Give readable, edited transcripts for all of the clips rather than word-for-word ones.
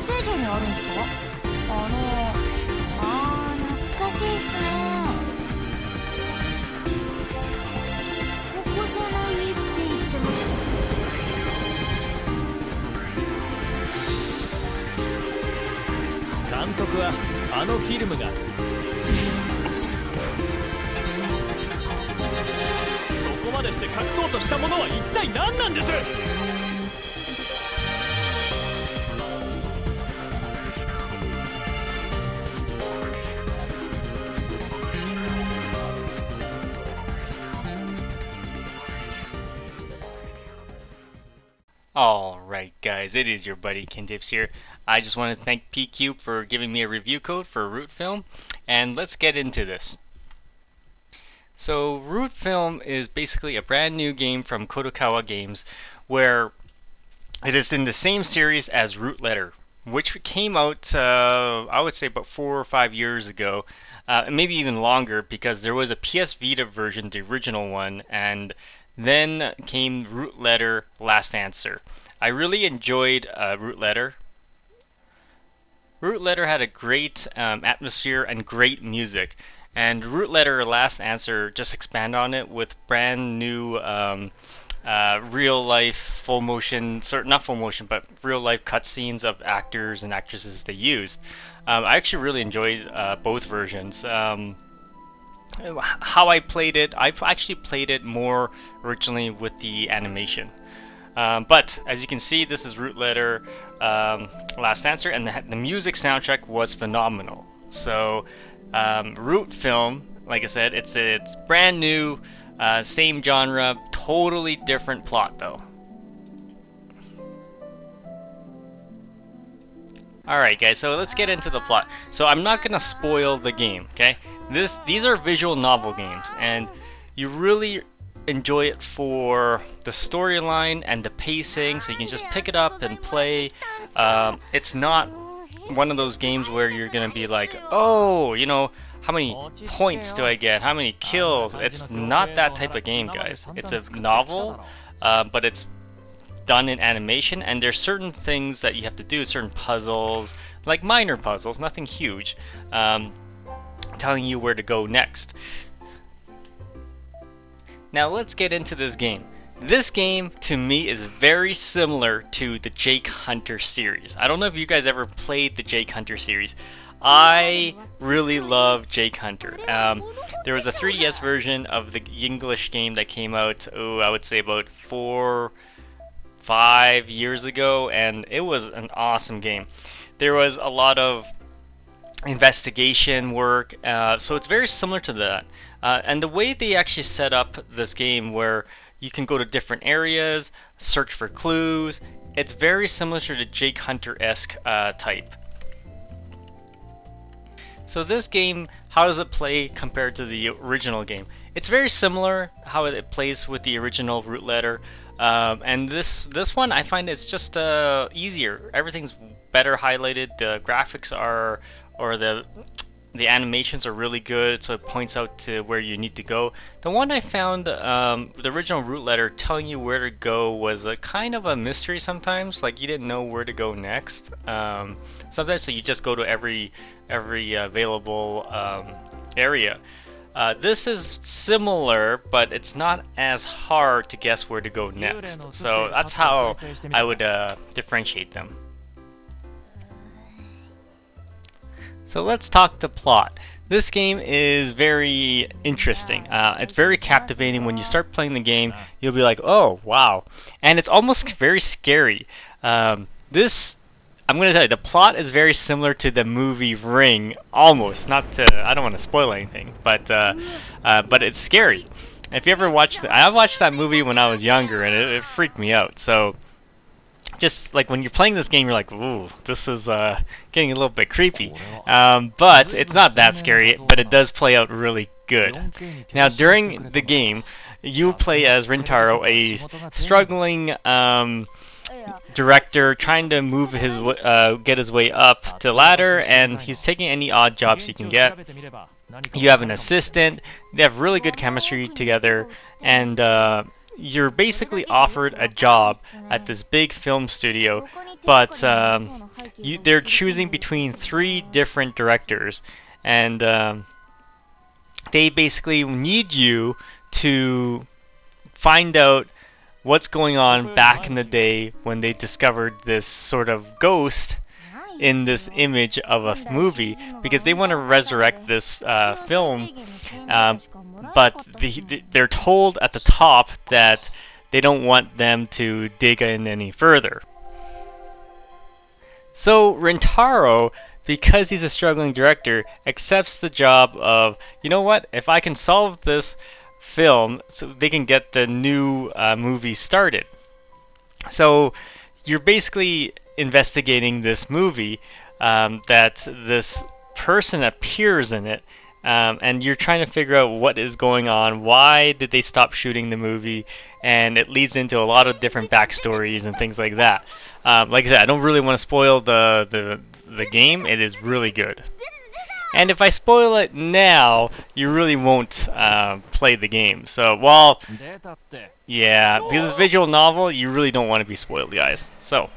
生城にあるんですか？懐かしいっすね。ここじゃないって言っても。監督はあのフィルムがそこまでして隠そうとしたものは一体何なんです？Alright guys, it is your buddy Kintips here. I just want to thank PQUBE for giving me a review code for rootfilm, and let's get into this. So rootfilm is basically a brand new game from Kodakawa games where it is in the same series as Root Letter, which came out I would say about 4 or 5 years ago, maybe even longer, because there was a PS Vita version, the original one, and then came Root Letter Last Answer. I really enjoyed Root Letter. Root Letter had a great atmosphere and great music, and Root Letter Last Answer just expand on it with brand new real life full motion, not full motion, but real life cutscenes of actors and actresses they used. I actually really enjoyed both versions. How I played it, I actually played it more originally with the animation. But as you can see, this is Root Letter Last Answer, and the music soundtrack was phenomenal. So rootfilm, like I said, it's brand new, same genre, totally different plot though. Alright guys, so let's get into the plot. So I'm not gonna spoil the game, okay? These are visual novel games, and you really enjoy it for the storyline and the pacing, so you can just pick it up and play. It's not one of those games where you're gonna be like, oh, you know, how many points do I get? How many kills? It's not that type of game, guys. It's a novel, but it's done in animation, and there's certain things that you have to do, certain puzzles, like minor puzzles, nothing huge, telling you where to go next. Now let's get into this game. This game, to me, is very similar to the Jake Hunter series. I don't know if you guys ever played the Jake Hunter series. I really love Jake Hunter. There was a 3DS version of the English game that came out, I would say about 4-5 years ago, and it was an awesome game. There was a lot of investigation work, so it's very similar to that. And the way they actually set up this game, where you can go to different areas, search for clues, it's very similar to the Jake Hunter-esque type. So this game, how does it play compared to the original game? It's very similar how it plays with the original Root Letter, and this one I find it's just easier. Everything's better highlighted. The graphics are, or the animations are really good, so it points out to where you need to go. The one I found, the original Root Letter telling you where to go was a kind of a mystery sometimes, like you didn't know where to go next. Sometimes so you just go to every available area. This is similar, but it's not as hard to guess where to go next. So that's how I would differentiate them. So let's talk the plot. This game is very interesting. It's very captivating. When you start playing the game, you'll be like, oh, wow. And it's almost very scary. I'm going to tell you, the plot is very similar to the movie Ring, almost. I don't want to spoil anything, but it's scary. If you ever watched I watched that movie when I was younger, and it freaked me out. So just like when you're playing this game, you're like, ooh, this is getting a little bit creepy. But it's not that scary, but it does play out really good. Now, during the game, you play as Rintaro, a struggling director trying to move get his way up the ladder, and he's taking any odd jobs he can get. You have an assistant. They have really good chemistry together, and you're basically offered a job at this big film studio, but they're choosing between 3 different directors, and they basically need you to find out what's going on back in the day when they discovered this sort of ghost in this image of a movie, because they want to resurrect this film, but they're told at the top that they don't want them to dig in any further. So Rintaro, because he's a struggling director, accepts the job of, you know what, if I can solve this film so they can get the new movie started. So you're basically investigating this movie, that this person appears in it, and you're trying to figure out what is going on, why did they stop shooting the movie, and it leads into a lot of different backstories and things like that. Like I said, I don't really want to spoil the game. It is really good. And if I spoil it now, you really won't play the game. So, well, yeah, because it's a visual novel, you really don't want to be spoiled, guys. So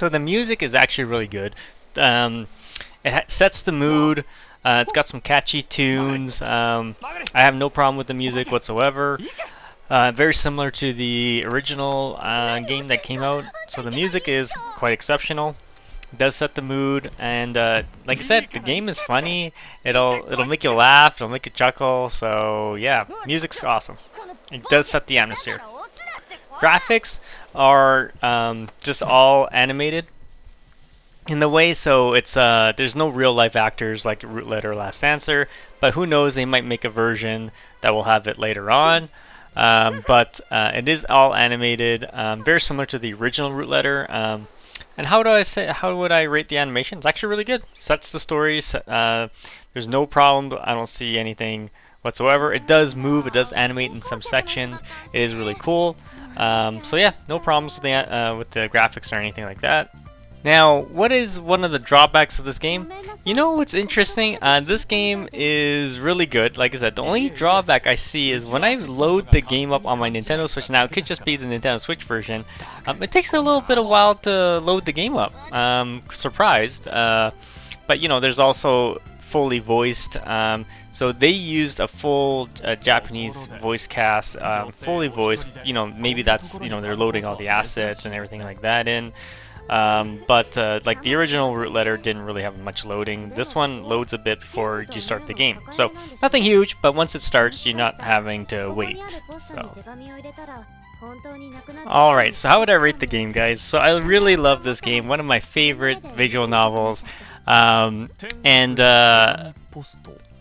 the music is actually really good. It sets the mood. It's got some catchy tunes. I have no problem with the music whatsoever. Very similar to the original game that came out. So the music is quite exceptional. It does set the mood, and like I said, the game is funny. It'll make you laugh. It'll make you chuckle. So yeah, music's awesome. It does set the atmosphere. Graphics are just all animated in the way, so it's there's no real life actors like Root Letter or Last Answer, but who knows, they might make a version that will have it later on. But it is all animated, very similar to the original Root Letter. And how would I rate the animation? It's actually really good. Sets the story. There's no problem. I don't see anything whatsoever. It does move. It does animate in some sections. It is really cool. So yeah, no problems with the graphics or anything like that. Now, what is one of the drawbacks of this game? You know what's interesting? This game is really good. Like I said, the only drawback I see is when I load the game up on my Nintendo Switch. Now, it could just be the Nintendo Switch version. It takes a little bit of while to load the game up. Surprised. But, you know, there's also fully voiced. So they used a full Japanese voice cast, fully voiced. You know, maybe that's, you know, they're loading all the assets and everything like that in. But like the original Root Letter didn't really have much loading. This one loads a bit before you start the game. So nothing huge, but once it starts, you're not having to wait. So. Alright, so how would I rate the game, guys? So I really love this game, one of my favorite visual novels.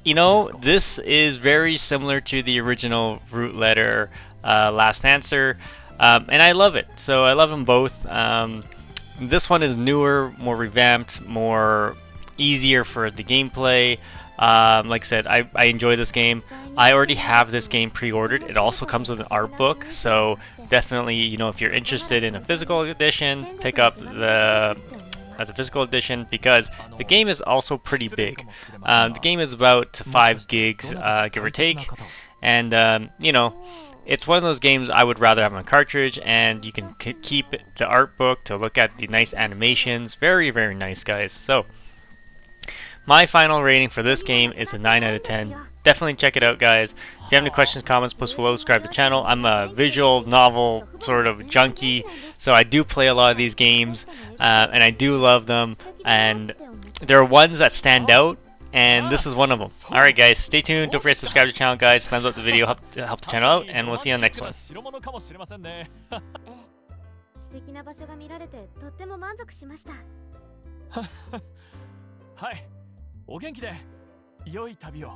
You know, this is very similar to the original Root Letter, Last Answer, and I love it. So I love them both. This one is newer, more revamped, more easier for the gameplay. Like I said, I enjoy this game. I already have this game pre-ordered. It also comes with an art book, so definitely, you know, if you're interested in a physical edition, pick up the physical edition, because the game is also pretty big. The game is about 5 gigs, give or take, and you know, it's one of those games I would rather have on cartridge, and you can keep the art book to look at the nice animations. Very, very nice, guys. So my final rating for this game is a 9 out of 10. Definitely check it out, guys. If you have any questions, comments, post below, subscribe to the channel. I'm a visual novel sort of junkie, so I do play a lot of these games, and I do love them, and there are ones that stand out, and this is one of them. Alright, guys, stay tuned. Don't forget to subscribe to the channel, guys. Thumbs up the video, help the channel out, and we'll see you on the next one. 素敵な場所が見られてとっても満足しました。はい、お元気で良い旅を。